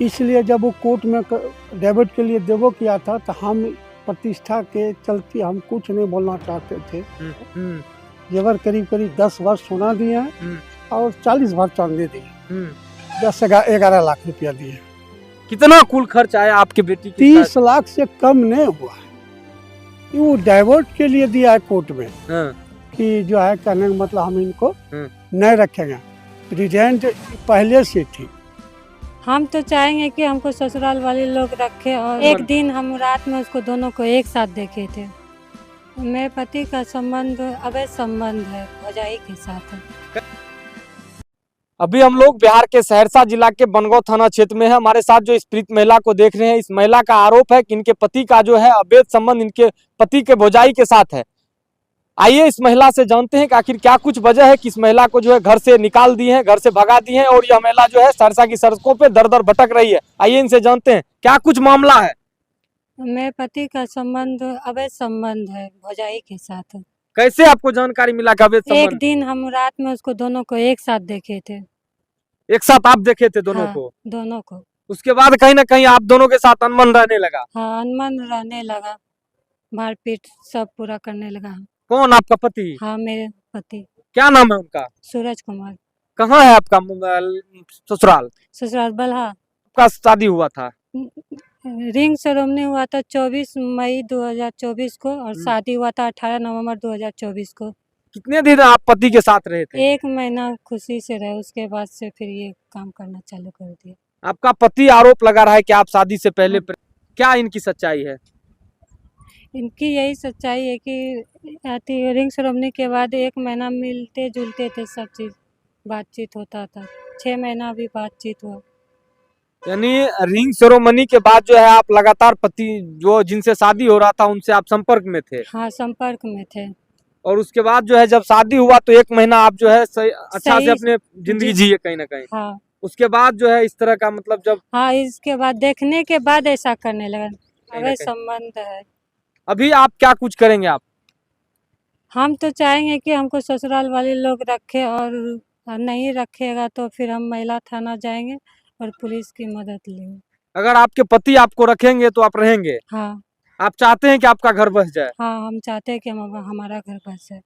इसलिए जब वो कोर्ट में डेबिट के लिए देवो किया था तो हम प्रतिष्ठा के चलते हम कुछ नहीं बोलना चाहते थे। जेवर करीब करीब 10 वर्ष सोना दिए हैं और 40 भर चांदी दिए, 10-11 लाख रुपया दिए। कितना कुल खर्च आया आपके बेटी की? 30 लाख से कम नहीं हुआ। वो डाइवर्ट के लिए दिया है कोर्ट में कि जो है कहने का मतलब हम इनको नहीं रखेंगे। रिजेंट पहले से थी। हम तो चाहेंगे कि हमको ससुराल वाले लोग रखे और एक दिन हम रात में उसको दोनों को एक साथ देखे थे। मेरे पति का संबंध अवैध संबंध है, भौजाई के साथ है। अभी हम लोग बिहार के सहरसा जिला के बनगांव थाना क्षेत्र में है। हमारे साथ जो इस पीड़ित महिला को देख रहे हैं, इस महिला का आरोप है कि इनके पति का जो है अवैध संबंध इनके पति के भौजाई के साथ है। आइए इस महिला से जानते हैं कि आखिर क्या कुछ वजह है कि इस महिला को जो है घर से निकाल दी है, घर से भगा दी है और यह महिला जो है सहरसा की सड़कों पे दर दर भटक रही है। आइए इनसे जानते हैं क्या कुछ मामला है। मेरे पति का संबंध अवैध संबंध है, भौजाई के साथ है। कैसे आपको जानकारी मिला कि अवैध संबंध? एक दिन हम रात में उसको दोनों को एक साथ देखे थे। एक साथ आप देखे थे दोनों को? दोनों को। उसके बाद कहीं ना कहीं आप दोनों के साथ अनबन रहने लगा? हाँ, अनबन रहने लगा, मारपीट सब पूरा करने लगा। कौन आपका पति? हाँ, मेरे पति। क्या नाम है उनका? सूरज कुमार। कहाँ है आपका ससुराल? ससुराल बल्हा। आपका शादी हुआ था? रिंग सेरेमनी हुआ था 24 मई 2024 को और शादी हुआ था 18 नवंबर 2024 को। कितने दिन आप पति के साथ रहे थे? 1 महीना खुशी से रहे, उसके बाद से फिर ये काम करना चालू कर दिया। आपका पति आरोप लगा रहा है कि आप शादी से पहले क्या इनकी सच्चाई है? इनकी यही सच्चाई है कि रिंग सेरेमनी के बाद 1 महीना मिलते जुलते थे, सब चीज बातचीत होता था। 6 महीना भी बातचीत हुआ। यानी रिंग सेरेमनी के बाद जो है आप लगातार पति जो जिनसे शादी हो रहा था उनसे आप संपर्क में थे? हाँ, संपर्क में थे। और उसके बाद जो है जब शादी हुआ तो 1 महीना आप जो है अच्छा से अपने जिंदगी जिए कहीं ना कहीं। हाँ। उसके बाद जो है इस तरह का मतलब जब हाँ, इसके बाद देखने के बाद ऐसा करने लगा। अवैध संबंध है। अभी आप क्या कुछ करेंगे आप? हम तो चाहेंगे कि हमको ससुराल वाले लोग रखे और नहीं रखेगा तो फिर हम महिला थाना जाएंगे और पुलिस की मदद लेंगे। अगर आपके पति आपको रखेंगे तो आप रहेंगे? हाँ। आप चाहते हैं कि आपका घर बस जाए? हाँ, हम चाहते हैं कि हमारा घर बस जाए।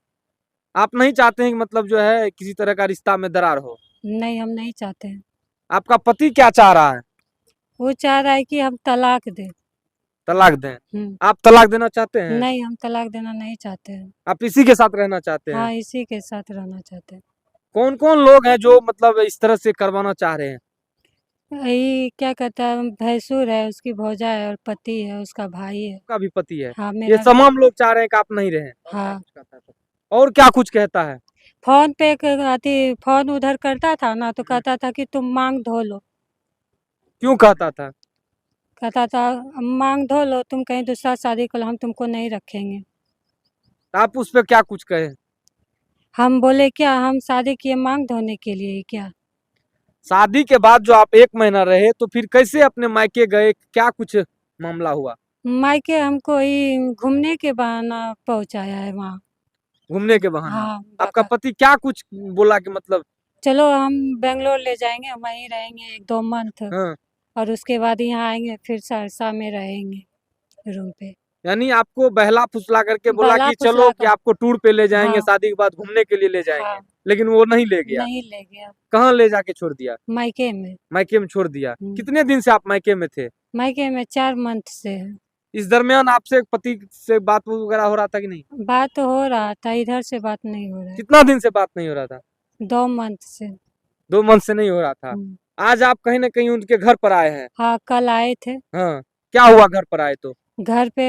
आप नहीं चाहते हैं कि मतलब जो है किसी तरह का रिश्ता में दरार हो? नहीं, हम नहीं चाहते हैं। आपका पति क्या चाह रहा है? वो चाह रहा है कि हम तलाक दें। तलाक दें? आप तलाक देना चाहते हैं? नहीं, हम तलाक देना नहीं चाहते हैं। आप इसी के साथ रहना चाहते हैं? हाँ, इसी के साथ रहना चाहते हैं। कौन कौन लोग हैं जो मतलब इस तरह से करवाना चाह रहे हैं? यही क्या कहता है, भैंसुर है, उसकी भौजा है और पति है, उसका भाई है। का भी पति है? हाँ, ये तमाम लोग चाह रहे हैं कि आप नहीं रहें? हाँ। और क्या कुछ कहता है? फोन पे फोन उधर करता था ना तो कहता था कि तुम मांग धो लो। क्यों कहता था? कहता था मांग धो लो, तुम कहीं दूसरा शादी कर लो, हम तुमको नहीं रखेंगे। आप उस पर क्या कुछ कहे? हम बोले क्या, हम शादी किए मांग धोने के लिए क्या? शादी के बाद जो आप 1 महीना रहे तो फिर कैसे अपने मायके गए, क्या कुछ मामला हुआ? मायके हमको ही घूमने के बहाना पहुंचाया है वहाँ। घूमने के बहाना? हाँ। आपका पति क्या कुछ बोला कि मतलब चलो हम बेंगलोर ले जाएंगे, वहीं रहेंगे 1-2 मंथ। हाँ। और उसके बाद यहाँ आएंगे, फिर सहरसा में रहेंगे रूम पे। यानी आपको बहला फुसला करके बोला बहला कि फुसला चलो कि कर। आपको टूर पे ले जाएंगे, हाँ। शादी के बाद घूमने के लिए ले जाएंगे। हाँ। लेकिन वो नहीं ले गया? नहीं ले गया। कहाँ ले जाके छोड़ दिया? मायके में। मायके में छोड़ दिया? कितने दिन से आप मायके में थे? मायके में 4 मंथ से है। इस दरमियान आपसे पति से बात वगैरह हो रहा था कि नहीं? बात तो हो रहा था, इधर से बात नहीं हो रहा है। कितना दिन से बात नहीं हो रहा था? 2 मंथ से। 2 मंथ से नहीं हो रहा था। आज आप कहीं ना कहीं उनके घर पर आए हैं? हाँ, कल आए थे। हाँ, क्या हुआ घर पर आए तो? घर पे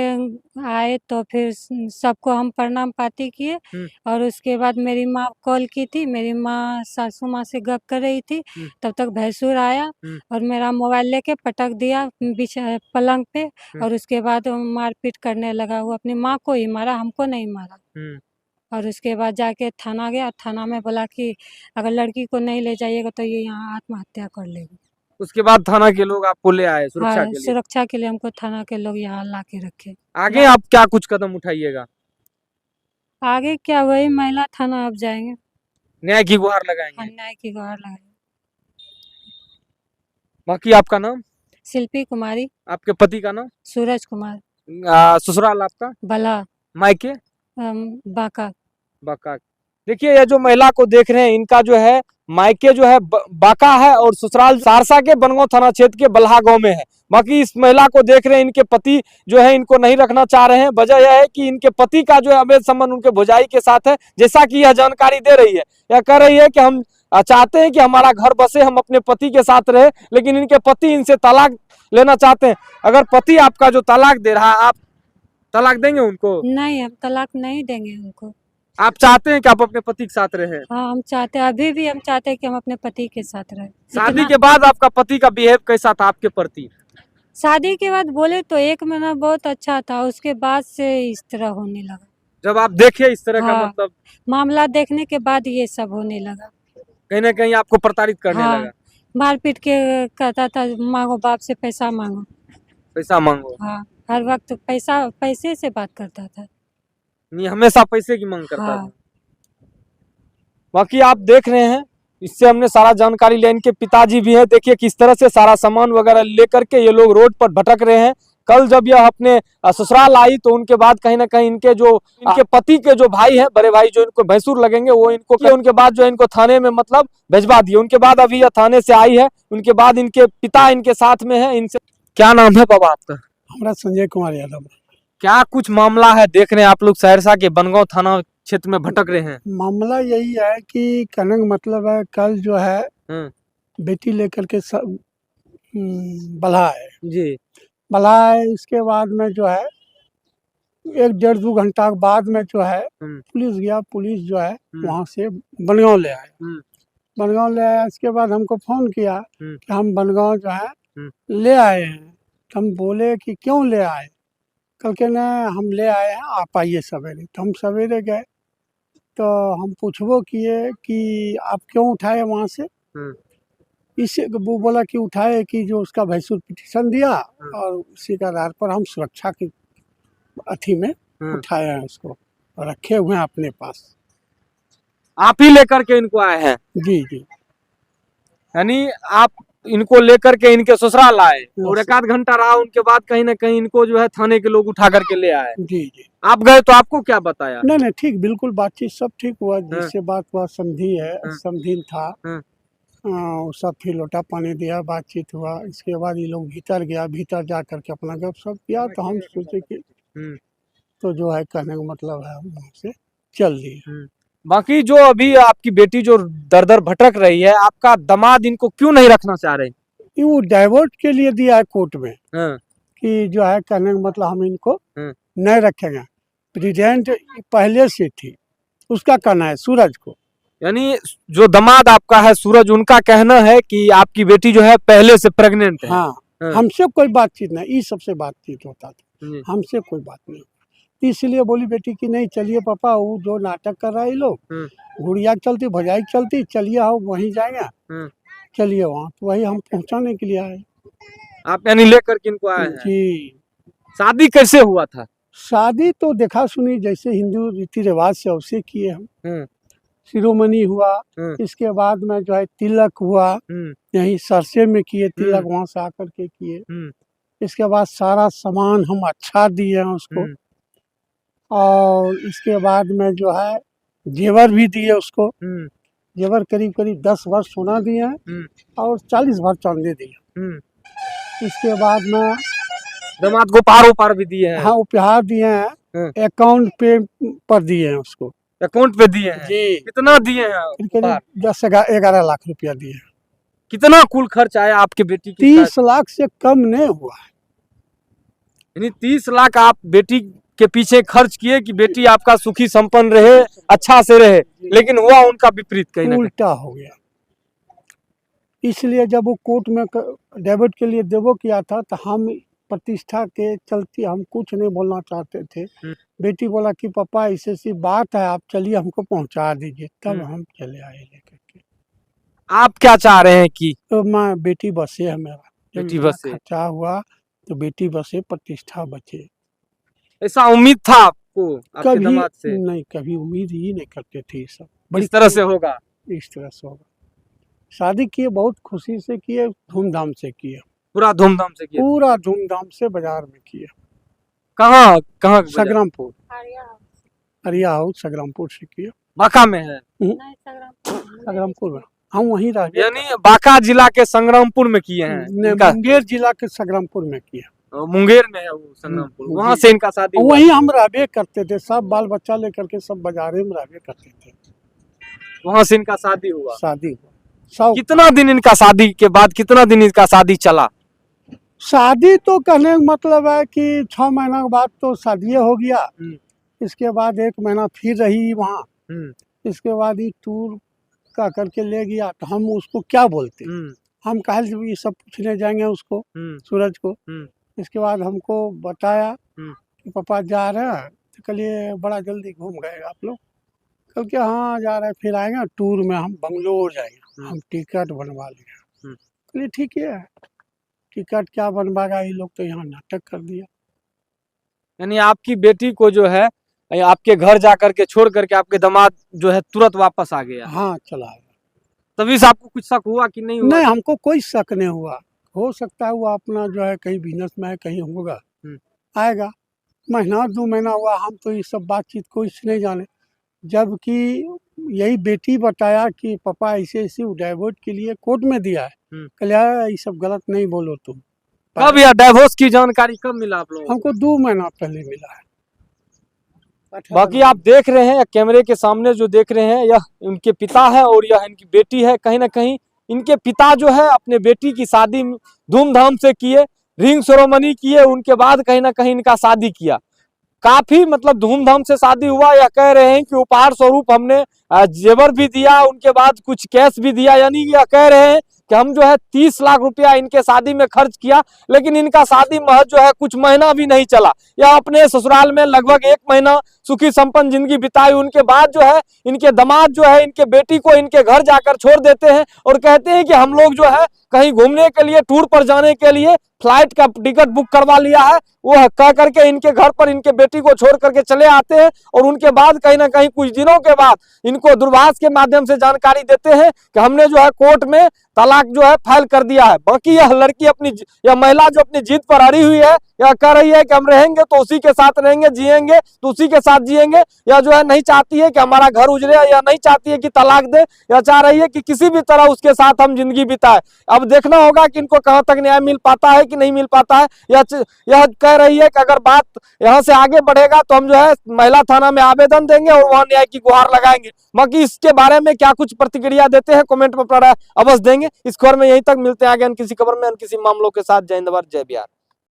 आए तो फिर सबको हम प्रणाम पाती किए और उसके बाद मेरी माँ कॉल की थी, मेरी माँ सासू माँ से गप कर रही थी, तब तक भैंसुर आया और मेरा मोबाइल लेके पटक दिया पलंग पे और उसके बाद मारपीट करने लगा। वो अपनी माँ को ही मारा, हमको नहीं मारा। और उसके बाद जाके थाना गया, थाना में बोला कि अगर लड़की को नहीं ले जाइएगा तो ये यहाँ आत्महत्या कर लेगी। उसके बाद थाना के लोग आपको ले आए सुरक्षा के लिए? सुरक्षा के लिए हमको थाना के लोग यहाँ ला के रखे। आगे आप क्या कुछ कदम उठाइएगा? आगे क्या, वही महिला थाना अब जाएंगे, न्याय की गुहार लगाएंगे? न्याय की गुहार लगाएंगे। बाकी आपका नाम? शिल्पी कुमारी। आपके पति का नाम? सूरज कुमार। ससुराल आपका? बला। मायके? बाका। बाका। देखिए ये जो महिला को देख रहे हैं इनका जो है मायके जो है बाका है और ससुराल सहरसा के बनगांव थाना क्षेत्र के बल्हा गांव में है। बाकी इस महिला को देख रहे हैं इनके पति जो है इनको नहीं रखना चाह रहे हैं। वजह यह है कि इनके पति का जो है अवैध संबंध उनके भौजाई के साथ है। जैसा कि यह जानकारी दे रही है, यह कह रही है कि हम चाहते हैं कि हमारा घर बसे, हम अपने पति के साथ रहे, लेकिन इनके पति इनसे तलाक लेना चाहते हैं। अगर पति आपका जो तलाक दे रहा है, आप तलाक देंगे उनको? नहीं, हम तलाक नहीं देंगे उनको। आप चाहते हैं कि आप अपने पति के साथ रहें? हाँ, हम चाहते हैं, अभी भी हम चाहते हैं कि हम अपने पति के साथ रहें। शादी के बाद आपका पति का बिहेव कैसा था आपके प्रति? शादी के बाद बोले तो 1 महीना बहुत अच्छा था, उसके बाद से इस तरह होने लगा। जब आप देखे इस तरह का हाँ, मतलब मामला देखने के बाद ये सब होने लगा। कहीं ना कहीं आपको प्रताड़ित करने हाँ, लगा? मारपीट के कहता था मांगो, बाप से पैसा मांगो। पैसा मांगो? हाँ, हर वक्त पैसे से बात करता था। नहीं, हमेशा पैसे की मांग करता हाँ। था। बाकी आप देख रहे हैं, इससे हमने सारा जानकारी लिया। इनके पिताजी भी हैं, देखिए किस तरह से सारा सामान वगैरह लेकर के ये लोग रोड पर भटक रहे हैं। कल जब यह अपने ससुराल आई तो उनके बाद कहीं ना कहीं इनके पति के जो भाई हैं, बड़े भाई जो इनको भैंसुर लगेंगे, वो इनको किए। उनके बाद जो इनको थाने में मतलब भिजवा दिए। उनके बाद अभी यह थाने से आई है। उनके बाद इनके पिता इनके साथ में है। इनसे क्या नाम है बाबा आपका? हमारा संजय कुमार यादव। क्या कुछ मामला है? देख रहे हैं आप लोग सहरसा के बनगांव थाना क्षेत्र में भटक रहे हैं। मामला यही है कि कहने का मतलब है, कल जो है बेटी लेकर के सब बल्हा है जी, बल्हा है। इसके बाद में जो है 1-1.5-2 घंटा के बाद में जो है पुलिस गया। पुलिस जो है वहाँ से बनगांव ले आया। बनगांव ले आया, इसके बाद हमको फोन किया कि हम बनगांव जो है ले आए हैं। हम बोले कि क्यों ले आए? कल के ना हम ले आए हैं, आप आइए सवेरे। तो हम सवेरे गए तो हम पूछबो किए कि आप क्यों उठाए वहाँ से। इसे वो बोला कि उठाए कि जो उसका भैंसुर पिटीशन दिया और उसी के आधार पर हम सुरक्षा की अथी में उठाए हैं उसको और रखे हुए हैं अपने पास। आप ही लेकर के इनको आए हैं? जी जी। यानी आप इनको लेकर के इनके ससुराल आए और 1 आध घंटा रहा, उनके बाद कहीं ना कहीं इनको जो है थाने के लोग उठा करके ले आए? जी जी। आप गए तो आपको क्या बताया? नहीं नहीं, ठीक, बिल्कुल बातचीत सब ठीक हुआ। जिससे बात हुआ समझी है, समझीन था। सब फिर लोटा पानी दिया, बातचीत हुआ। इसके बाद ये लोग भीतर गया, भीतर जा करके अपना गपशप किया। तो हम सोचे कि तो जो है कहने का मतलब है वहाँ से चल दिए। बाकी जो अभी आपकी बेटी जो दर दर भटक रही है, आपका दामाद इनको क्यों नहीं रखना चाह रहे? वो डाइवोर्स के लिए दिया है कोर्ट में कि जो है कहने का मतलब हम इनको नहीं रखेंगे। प्रेसिडेंट पहले से थी, उसका कहना है सूरज को। यानी जो दामाद आपका है सूरज, उनका कहना है कि आपकी बेटी जो है पहले से प्रेग्नेंट है। हाँ, हमसे कोई बातचीत नहीं, ये सबसे बातचीत होता था, हमसे कोई बात नहीं। इसलिए बोली बेटी कि नहीं चलिए पापा, वो जो नाटक कर रहा है ये लोग, गुड़िया चलती भजाई चलती, चलिए आओ वहीं जाएंगे, चलिए वहाँ। तो वही हम पहुँचाने के लिए आए। आप यानी लेकर के इनको आए हैं? जी। शादी कैसे हुआ था? शादी तो देखा सुनी जैसे हिंदू रीति रिवाज से उसे किए हम। शिरोमणि हुआ, इसके बाद में जो है तिलक हुआ, यहीं सरसे में किए तिलक, वहाँ से आकर के किए। इसके बाद सारा सामान हम अच्छा दिए हैं उसको, और इसके बाद में जो है जेवर भी दिए उसको। जेवर करीब करीब 10 भर सोना दिए हैं और 40 भर चांदी दिए। इसके बाद में दामाद को उपहार भी दिए हैं? हाँ, उपहार दिए हैं, अकाउंट पे पर दिए हैं उसको। अकाउंट पे दिए हैं जी? कितना दिए हैं? करीब 10-11 लाख रुपया दिए हैं। कितना कुल खर्च आया आपके बेटी की? 30 लाख से कम नहीं हुआ है। यानी 30 लाख आप बेटी के पीछे खर्च किए कि बेटी आपका सुखी संपन्न रहे, अच्छा से रहे, लेकिन हुआ उनका विपरीत, कहीं उल्टा हो गया। इसलिए जब वो कोर्ट में डेबिट के लिए देवो किया था तो हम प्रतिष्ठा के चलते हम कुछ नहीं बोलना चाहते थे। बेटी बोला कि पापा ऐसी बात है, आप चलिए हमको पहुंचा दीजिए, तब हम चले आए लेकर के। आप क्या चाह रहे हैं कि? तो मैं बेटी बसे है, मेरा बेटी बसे, खर्चा हुआ तो बेटी बसे, प्रतिष्ठा बचे। ऐसा उम्मीद था आपको आपके कभी दामाद से? नहीं, कभी उम्मीद ही नहीं करते थे सब बड़ी तरह से होगा। इस तरह से होगा। शादी किए, बहुत खुशी से किए, धूमधाम से किए। पूरा धूमधाम से किया? पूरा धूमधाम से बाजार में किया। कहाँ कहाँ बाजार? संग्रामपुर, अरिया हाउस संग्रामपुर से किया। बांका में है? संग्रामपुर में हम वहीं रह गए। यानी बांका जिला के संग्रामपुर में किए हैं इनका? मुंगेर जिला के संग्रामपुर में किया। मुंगेर में है वो संग्रामपुर, वहाँ जी। से इनका शादी हुआ? वहीं हम रहबे करते थे, सब बाल बच्चा लेकर के सब बाजारे में रहबे करते थे। वहाँ से इनका शादी हुआ? शादी हुआ। सब कितना दिन इनका शादी के बाद, कितना दिन इनका शादी चला? शादी तो कहने का मतलब है कि 6 महीना के बाद तो शादी हो गया। इसके बाद 1 महीना फिर रही वहाँ। इसके बाद ये टूर का करके ले गया, तो हम उसको क्या बोलते? हम कहा ये सब पूछने जाएंगे उसको, सूरज को। इसके बाद हमको बताया कि पापा जा रहे हैं, तो कहिए बड़ा जल्दी घूम गए आप लोग? कल के हाँ जा रहे हैं, फिर आएंगे टूर में, हम बंगलोर जाएंगे, हम टिकट बनवा लिए। चलिए ठीक है, टिकट क्या बनवाएगा, ये लोग तो यहाँ नाटक कर दिया। यानी आपकी बेटी को जो है आपके घर जा करके छोड़ करके आपके दामाद जो है तुरंत वापस आ गया? हाँ चला गया। तभी से आपको कुछ शक हुआ कि नहीं हुआ? नहीं, हमको कोई शक नहीं हुआ। हो सकता है वो अपना जो है कहीं बिजनेस में है, कहीं होगा, आएगा। महीना 2 महीना हुआ, हम तो ये सब बातचीत कुछ नहीं जाने। जबकि यही बेटी बताया कि पापा ऐसे ऐसे डाइवोर्स के लिए कोर्ट में दिया है। कल ये सब गलत नहीं बोलो तुम। कब यह डाइवोर्स की जानकारी कब मिला आप लोगों को? हमको 2 महीना पहले मिला है। बाकी आप देख रहे हैं कैमरे के सामने जो देख रहे हैं, यह उनके पिता है और यह इनकी बेटी है। कहीं ना कहीं इनके पिता जो है अपने बेटी की शादी धूमधाम से किए, रिंग सेरेमनी किए, उनके बाद कहीं ना कहीं इनका शादी किया। काफी मतलब धूमधाम से शादी हुआ। यह कह रहे हैं कि उपहार स्वरूप हमने जेवर भी दिया, उनके बाद कुछ कैश भी दिया। यानी यह कह रहे हैं कि हम जो है 30 लाख रुपया इनके शादी में खर्च किया, लेकिन इनका शादी महज जो है कुछ महीना भी नहीं चला। यह अपने ससुराल में लगभग 1 महीना सुखी संपन्न जिंदगी बिताई। उनके बाद जो है इनके दामाद जो है इनके बेटी को इनके घर जाकर छोड़ देते हैं और कहते हैं कि हम लोग जो है कहीं घूमने के लिए, टूर पर जाने के लिए फ्लाइट का टिकट बुक करवा लिया है। वो कह करके इनके घर पर इनके बेटी को छोड़ करके चले आते हैं और उनके बाद कहीं ना कहीं कुछ दिनों के बाद इनको दूरभाष के माध्यम से जानकारी देते हैं कि हमने जो है कोर्ट में तलाक जो है फाइल कर दिया है। बाकी यह लड़की यह महिला जो अपनी जिद पर अड़ी हुई है, यह कह रही है कि हम रहेंगे तो उसी के साथ रहेंगे, जिएंगे तो उसी के साथ जिएंगे। यह जो है नहीं चाहती है कि हमारा घर उजड़े, या नहीं चाहती है कि तलाक दे, यह चाह रही है कि किसी भी तरह उसके साथ हम जिंदगी बिताए। अब देखना होगा कि इनको कहां तक न्याय मिल पाता है कि नहीं मिल पाता है। यह कह रही है कि अगर बात यहां से आगे बढ़ेगा तो हम जो है महिला थाना में आवेदन देंगे और वहां न्याय की गुहार लगाएंगे। बाकी इसके बारे में क्या कुछ प्रतिक्रिया देते हैं कमेंट में अवश्य देंगे। इस खबर में यहीं तक, मिलते हैं आगे किसी खबर में किसी मामलों के साथ। जय हिंद, जय बिहार।